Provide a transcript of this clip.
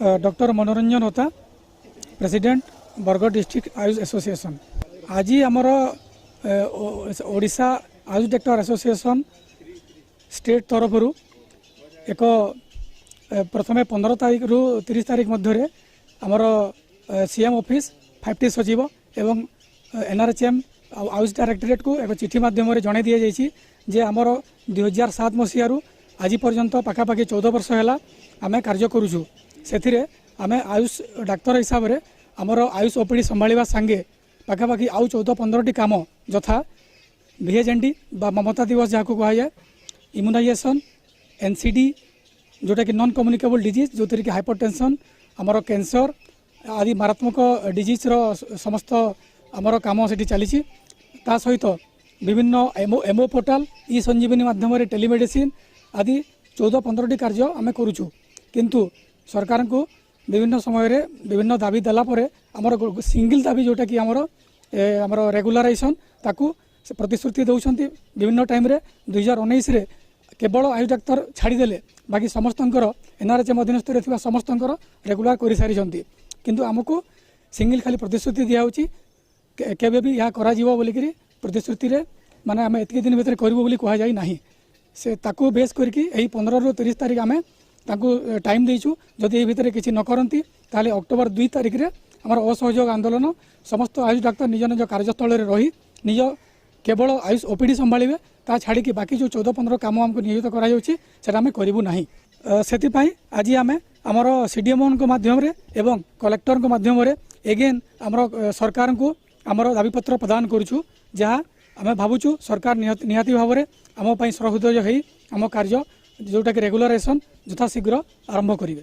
Doctor मनोरंजन होता president Bargarh district Ayush association. आज आमर Odisha Ayush doctor association state तरफ एक प्रथम 15 तारीख रु 30 तारीख मध्य आमर सीएम ऑफिस 5T सचिव एवं एनआरएचएम आयुष डायरेक्टरेट को एक चिठी माध्यम जन दी जाइए जे आमर 2007 मसीह आज पर्यंत पाखापाखि 14 वर्ष है आम कार्य करुचु। से आम आयुष डाक्तर हिसाब से आमर आयुष ओपीडी संभाळा सांगे पाखापाखि आउ 14-15 काम यथा VHND बा ममता दिवस जहाँ को कहुए, इम्यूनाइजेशन, NCD जोटा कि नॉन कम्युनिकेबल डिजीज जो कि हाइपरटेंशन आमर कैंसर आदि मारात्मक डिजीज रो समस्त आमर काम से चली सहित विभिन्न एमओ पोर्टाल ई संजीवनी माध्यम टेलीमेडिसिन आदि 14-15 कार्य आम करुचु। किंतु सरकार को विभिन्न समय रे विभिन्न दाबी देलापर आमर सिंगल दाबी जोटा कि आमर रेगुलाराइजेशन ताकू प्रतिश्रुति दौरान विभिन्न टाइम रे 2019 रे केवल आयुष डाक्तर छाड़ीदेले बाकी समस्तंकर एनआरएचएम अधीनस्थ समस्तंकर रेगुलार कर सारी किंतु आमको सिंगल खाली प्रतिश्रुति दिखाऊँगी केबे भी यह करा जीवो बोलिकी प्रतिश्रुति रे माने आम एतिक दिन भितर करूँ बोली कह जाई नाही से ताकू बेस करके 15 रु 30 तारीख आम ताकू टाइम देचु जदि भितर किसी न करती ताले अक्टोबर 2 तारीख रे आमर असहयोग आंदोलन समस्त आयुष डाक्तर निज निज कार्यस्थल में रही निज केवल आयुष ओपीडी संभाଳିबे ता छाड़ी बाकी जो 14-15 काम आमको नियोजित करा करूँ ना से आज आम आमर सीडीएमओ माध्यम एवं कलेक्टर माध्यम एगेन आमर सरकार को आमर दाबीपत्र प्रदान करुचु जहाँ आम भावुचु सरकार निहाती भाव में आम सहृदय हो आम कार्य जोटा कि रेगुलाराइजेशन यथाशीघ्र आरंभ करेंगे।